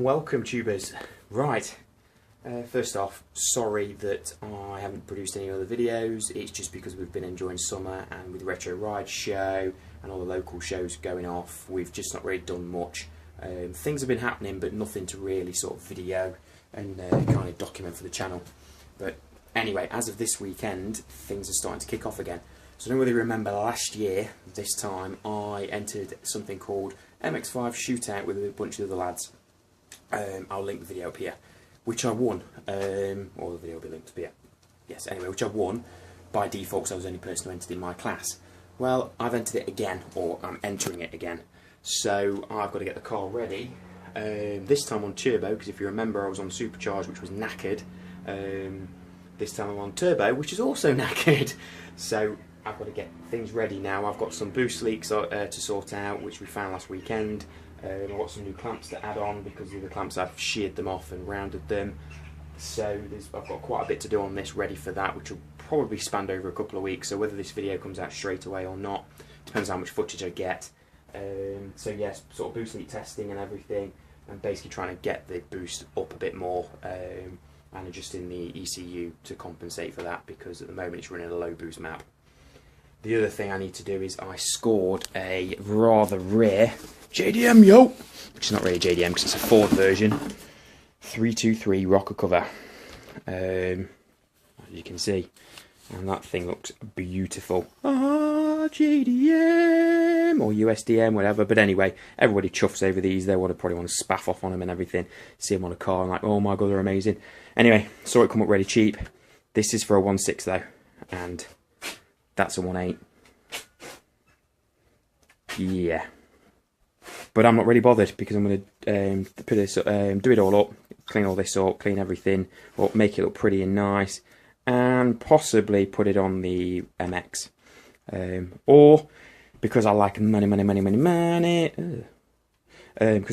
welcome tubers. Right, first off, sorry that I haven't produced any other videos. It's just because we've been enjoying summer, and with the Retro Ride show and all the local shows going off, we've just not really done much. Things have been happening, but nothing to really sort of video and kind of document for the channel. But anyway, as of this weekend, things are starting to kick off again. So I don't know whether you remember last year, this time, I entered something called MX5 Shootout with a bunch of other lads. I'll link the video up here, which I won, or the video will be linked up here. Yes, anyway, which I won by default because I was the only person who entered in my class. Well, I've entered it again, or I'm entering it again. So I've got to get the car ready, this time on turbo, because if you remember I was on supercharger, which was knackered. This time I'm on turbo, which is also knackered. So I've got to get things ready now. I've got some boost leaks to sort out, which we found last weekend. I've got some new clamps to add on because of the clamps I've sheared them off and rounded them. So I've got quite a bit to do on this, ready for that, which will probably span over a couple of weeks. So whether this video comes out straight away or not depends on how much footage I get. So yes, sort of boost leak testing and everything, and basically trying to get the boost up a bit more, and adjusting the ECU to compensate for that, because at the moment it's running a low boost map. The other thing I need to do is I scored a rather rare JDM, which is not really a JDM because it's a Ford version, 323 rocker cover, as you can see, and that thing looks beautiful. JDM or USDM, whatever. But anyway, everybody chuffs over these. They probably want to spaff off on them and everything. See them on a car and like, oh my god, they're amazing. Anyway, saw it come up really cheap. This is for a 1.6 though, and that's a 1.8. Yeah, but I'm not really bothered because I'm going to put this, do it all up, clean all this up, clean everything up, make it look pretty and nice, and possibly put it on the MX. Or because I like money, because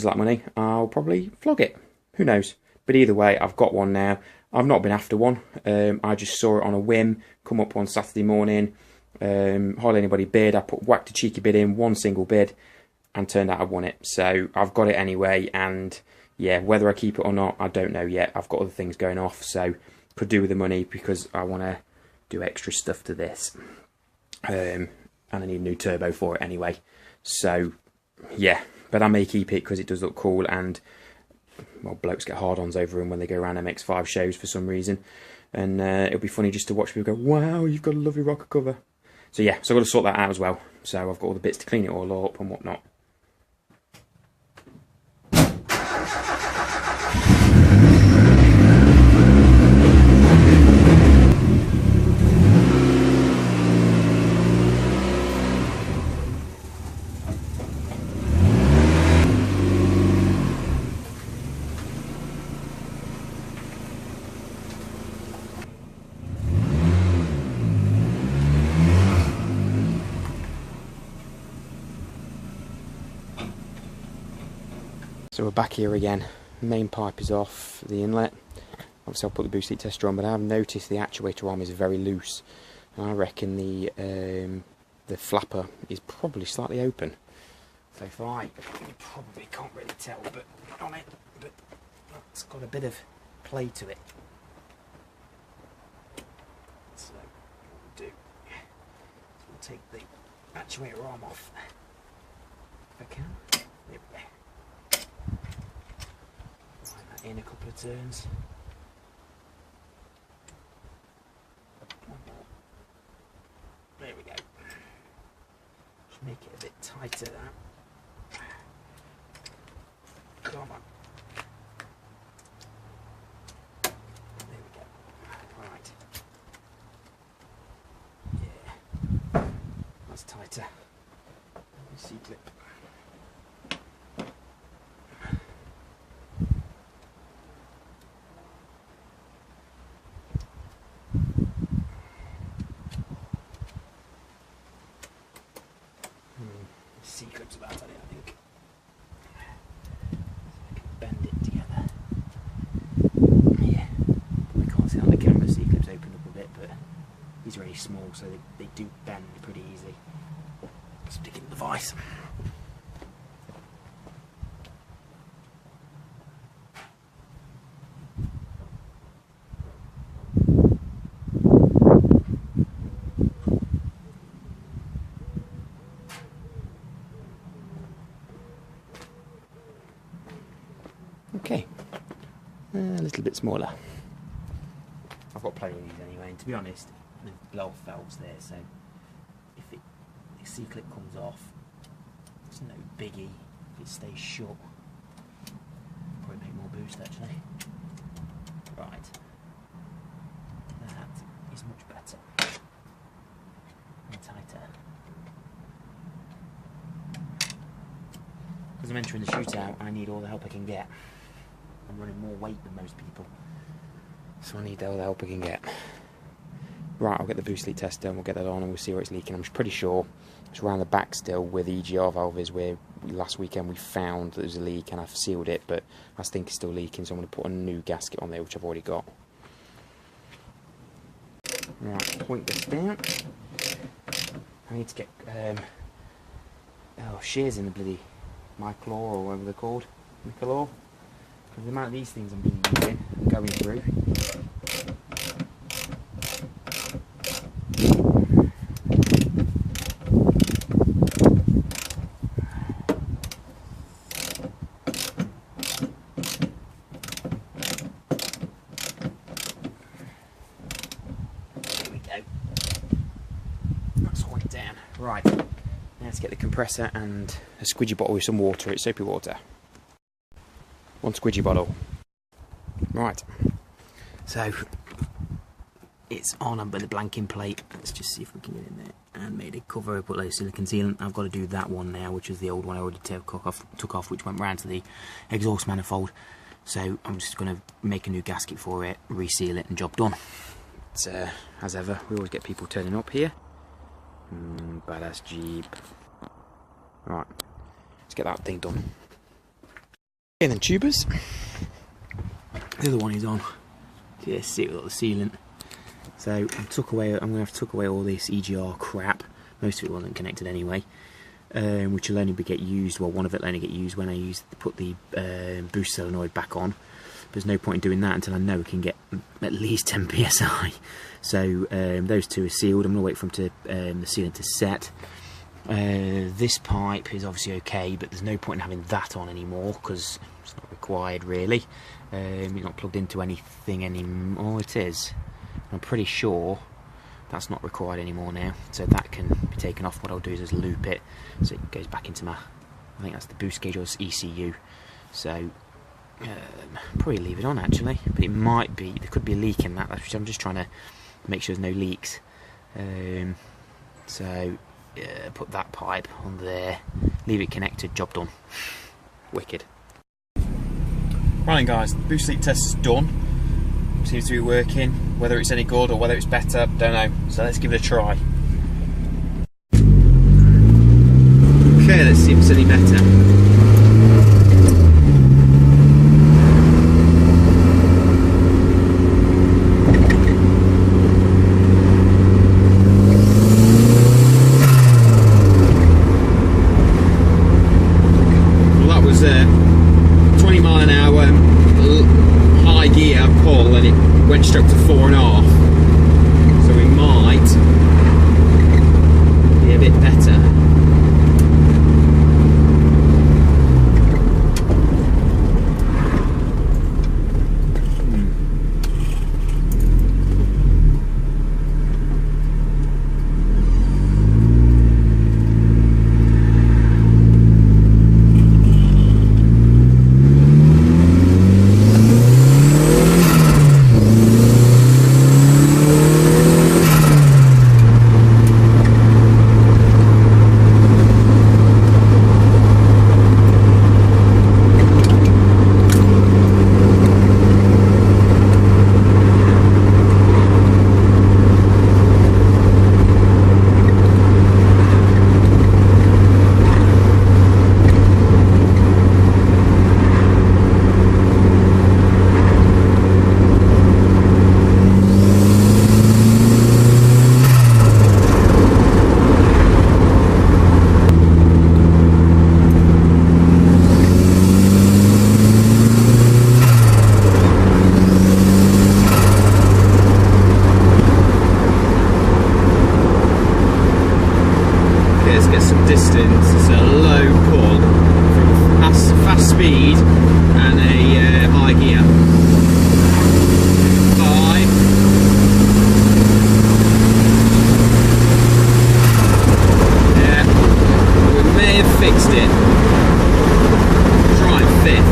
I like money, I'll probably flog it. Who knows? But either way, I've got one now. I've not been after one. I just saw it on a whim, come up one Saturday morning. Hardly anybody bid. I whacked a cheeky bid in, one single bid, and turned out I won it. So I've got it anyway, and yeah, whether I keep it or not, I don't know yet. I've got other things going off, so could do with the money because I want to do extra stuff to this. And I need a new turbo for it anyway. So yeah, but I may keep it because it does look cool, and well, blokes get hard-ons over them when they go around MX5 shows for some reason, and it'll be funny just to watch people go, wow, you've got a lovely rocker cover. So yeah, so I've got to sort that out as well. So I've got all the bits to clean it all up and whatnot. So we're back here again. Main pipe is off the inlet. Obviously I'll put the boost leak tester on, but I've noticed the actuator arm is very loose. And I reckon the flapper is probably slightly open. So far, you probably can't really tell but on it, but it's got a bit of play to it. So what we'll do is we'll take the actuator arm off if I can. There we go. In a couple of turns. There we go. Just make it a bit tighter that. Come on. There we go. Right. Yeah. That's tighter. C-clip. C-clip's about on it, I think. So I can bend it together. Yeah, I can't see on the camera. C-clip's opened up a bit, but he's really small, so they do bend pretty easy. Stick in the vice. Okay, a little bit smaller. I've got plenty of these anyway, and to be honest, the blow-off valve's there, so if the C-clip comes off, it's no biggie. If it stays shut, probably make more boost actually. Right, that is much better and tighter. Because I'm entering the shootout, I need all the help I can get. I'm running more weight than most people, so I need all the help I can get. Right, I'll get the boost leak test done, we'll get that on and we'll see where it's leaking. I'm pretty sure it's around the back still where the EGR valve is, where last weekend we found that there was a leak and I've sealed it, but I think it's still leaking, so I'm going to put a new gasket on there, which I've already got. Right, point this down. I need to get shears in the bloody Miclor or whatever they're called. Miclor. Because the amount of these things I'm being using, going through. There we go. That's went down. Right. Now let's get the compressor and a squidgy bottle with some water. It's soapy water. One squidgy bottle. Right. So it's on with the blanking plate. Let's just see if we can get in there. And made a cover, put loads of silicon sealant. I've got to do that one now, which is the old one I already took off, which went round to the exhaust manifold. So I'm just going to make a new gasket for it, reseal it, and job done. It's as ever, we always get people turning up here. Badass Jeep. Right, let's get that thing done. Okay then, tubers. The other one is on. Yeah, see with all the sealant. So I'm going to have to tuck away all this EGR crap. Most of it wasn't connected anyway, which will only get used. Well, one of it will only get used when I put the boost solenoid back on. There's no point in doing that until I know we can get at least 10 psi. So those two are sealed. I'm going to wait for them to the sealant to set. This pipe is obviously okay, but there's no point in having that on anymore because it's not required really. It's not plugged into anything anymore. Oh, it is. I'm pretty sure that's not required anymore now, so that can be taken off. What I'll do is just loop it so it goes back into my, I think that's the boost gauge or ECU. So probably leave it on actually, but it might be, there could be a leak in that. I'm just trying to make sure there's no leaks. So put that pipe on there, leave it connected, job done. Wicked. Right guys, the boost leak test is done. Seems to be working. Whether it's any good or whether it's better, don't know. So let's give it a try. Okay, let's see if it's any better. Well, that was 20 mile an hour high gear pull, and it went straight to 4.5, so we might be a bit better. Distance. It's a low pull from past fast speed and a high gear. 5. Yeah, we may have fixed it. Try 5th.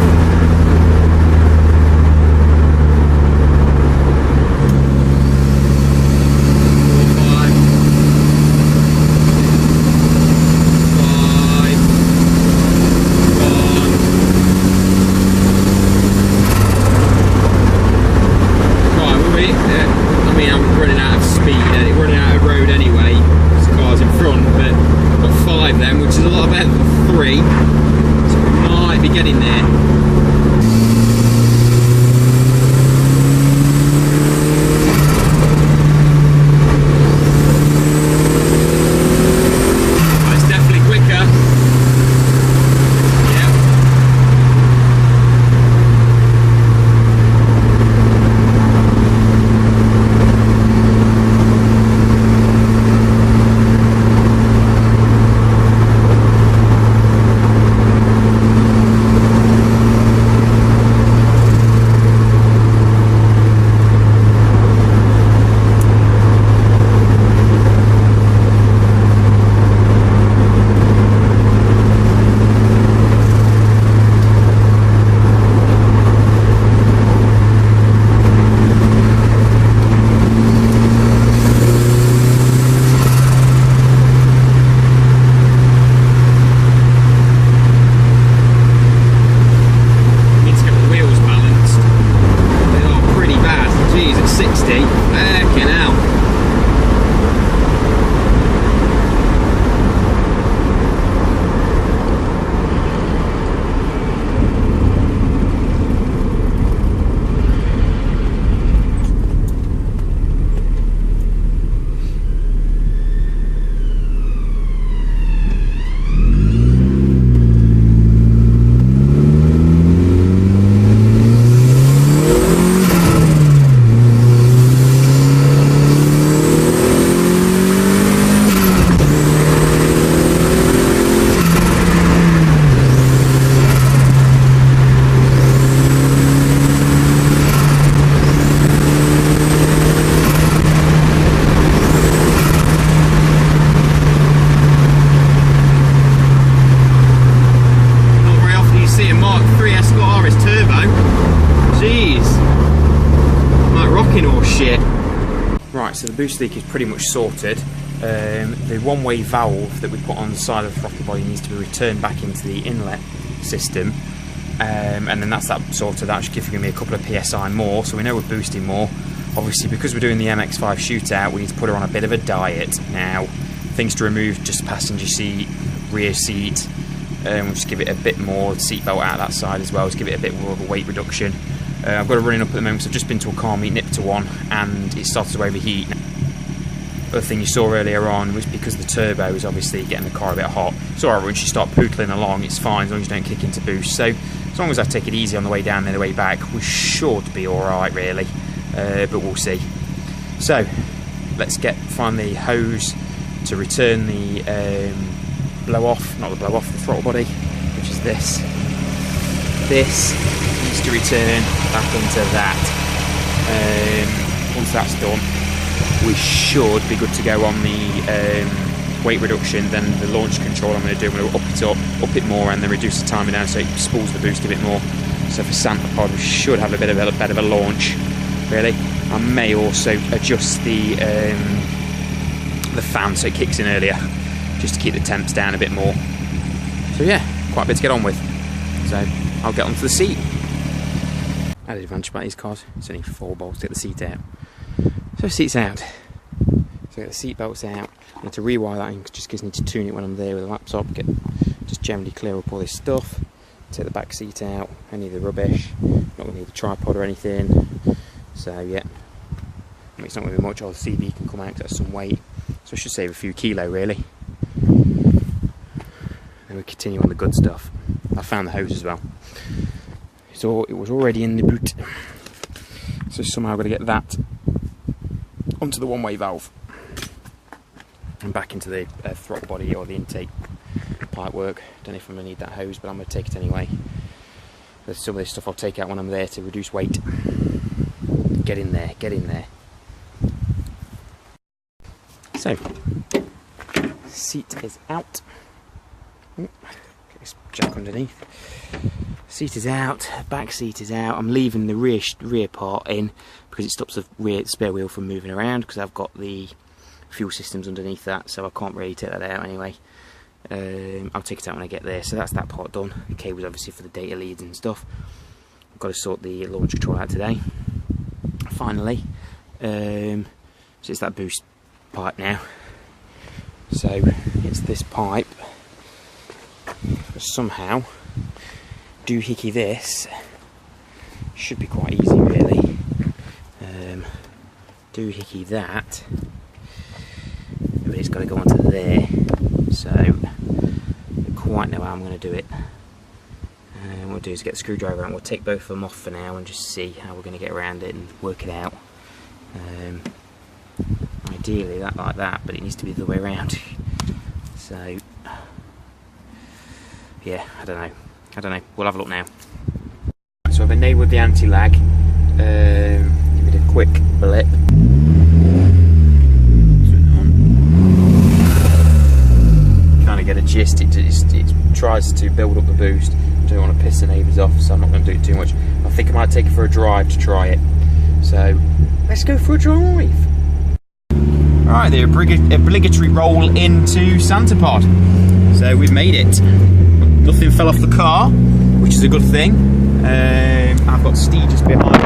Right, so the boost leak is pretty much sorted. The one-way valve that we put on the side of the throttle body needs to be returned back into the inlet system, and then that's that sorted. That's giving me a couple of PSI more, so we know we're boosting more. Obviously, because we're doing the MX5 Shootout, we need to put her on a bit of a diet now. Things to remove: just passenger seat, rear seat. We'll just give it a bit more seatbelt out that side as well. Just give it a bit more of a weight reduction. I've got it running up at the moment, so I've just been to a car meet, nipped to one, and it started to overheat. Other thing you saw earlier on was because the turbo is obviously getting the car a bit hot. It's alright once you start pootling along, it's fine as long as you don't kick into boost. So as long as I take it easy on the way down and the way back, we should be alright really, but we'll see. So let's find the hose to return the blow off, not the blow off, the throttle body, which is this. This needs to return back into that. Once that's done, we should be good to go on the weight reduction. Then the launch control I'm going to do, I'm going to up it more, and then reduce the timing down so it spools the boost a bit more. So for SantaPod we should have a bit of a launch really. I may also adjust the fan so it kicks in earlier, just to keep the temps down a bit more. So yeah, quite a bit to get on with. So I'll get onto the seat. Added advantage about these cars, it's only 4 bolts to get the seat out. So seat's out. So get the seat belts out. I need to rewire that in just because I need to tune it when I'm there with the laptop. Just generally clear up all this stuff. Take the back seat out, any of the rubbish. Not going to need the tripod or anything. So yeah, I mean, it's not going to be much. All the CV can come out because that's some weight. So I should save a few kilo really. Then we continue on the good stuff. I found the hose as well. So it was already in the boot. So somehow I've got to get that onto the one-way valve and back into the throttle body or the intake pipe work. Don't know if I'm going to need that hose, but I'm going to take it anyway. There's some of this stuff I'll take out when I'm there to reduce weight. Get in there, get in there. So, seat is out. Get this jack underneath. Seat is out, back seat is out. I'm leaving the rear part in because it stops the rear spare wheel from moving around, because I've got the fuel systems underneath that, so I can't really take that out anyway. I'll take it out when I get there. So that's that part done. The cable's obviously for the data leads and stuff. I've got to sort the launch control out today. Finally, so it's that boost pipe now. So it's this pipe. Somehow doohickey this. Should be quite easy really. Doohickey that, but it's got to go onto there. So I don't quite know how I'm going to do it. What we'll do is get the screwdriver out and we'll take both of them off for now and just see how we're going to get around it and work it out. Ideally that like that, but it needs to be the other way around. So yeah, I don't know, we'll have a look now. So I've enabled the anti-lag. Give it a quick blip. Kind of get a gist. It tries to build up the boost. I don't want to piss the neighbours off, so I'm not going to do it too much. I think I might take it for a drive to try it. So let's go for a drive. Alright, the obligatory roll into SantaPod. So we've made it. Nothing fell off the car, which is a good thing. I've got Steve just behind me,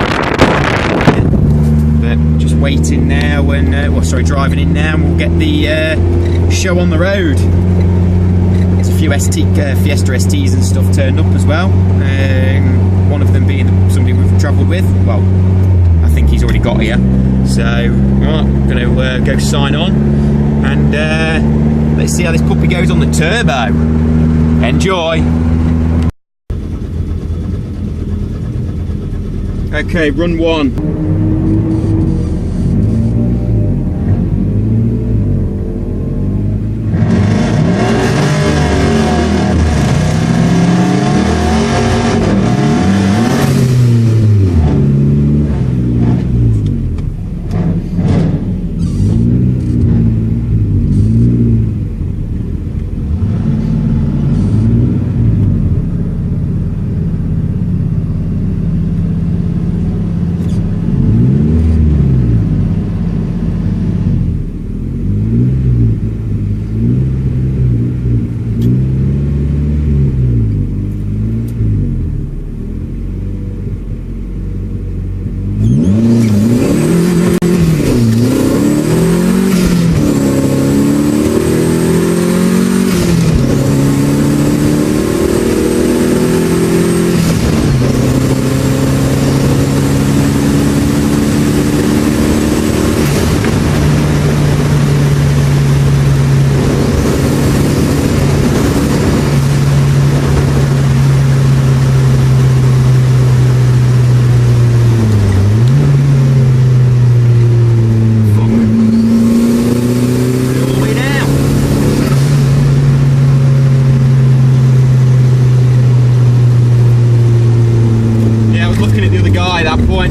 but just waiting now and driving in now, and we'll get the show on the road. There's a few Fiesta STs and stuff turned up as well. One of them being somebody we've travelled with. Well, I think he's already got here. So right, I'm going to go sign on, and let's see how this puppy goes on the turbo. Enjoy. Okay, run one.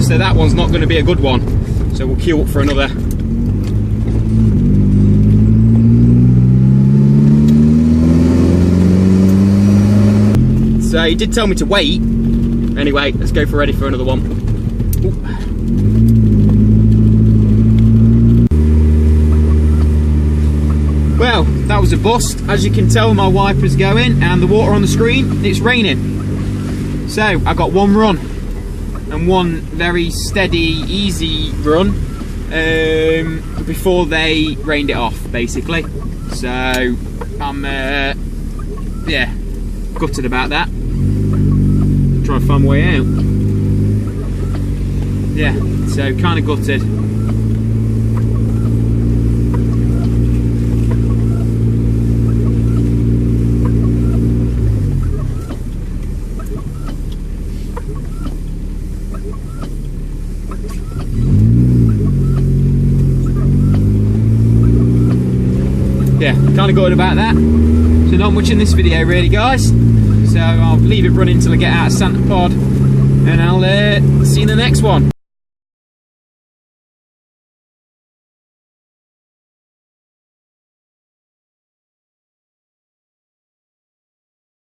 So that one's not going to be a good one, so we'll queue up for another. So he did tell me to wait. Anyway, let's go ready for another one. Ooh. Well, that was a bust. As you can tell, my wiper's going and the water on the screen, it's raining. So I got one run and one very steady, easy run before they rained it off, basically. So I'm yeah, gutted about that. Try to find my way out. Yeah, so kind of gutted. Yeah, kind of good about that. So not much in this video really, guys, so I'll leave it running until I get out of SantaPod, and I'll see you in the next one.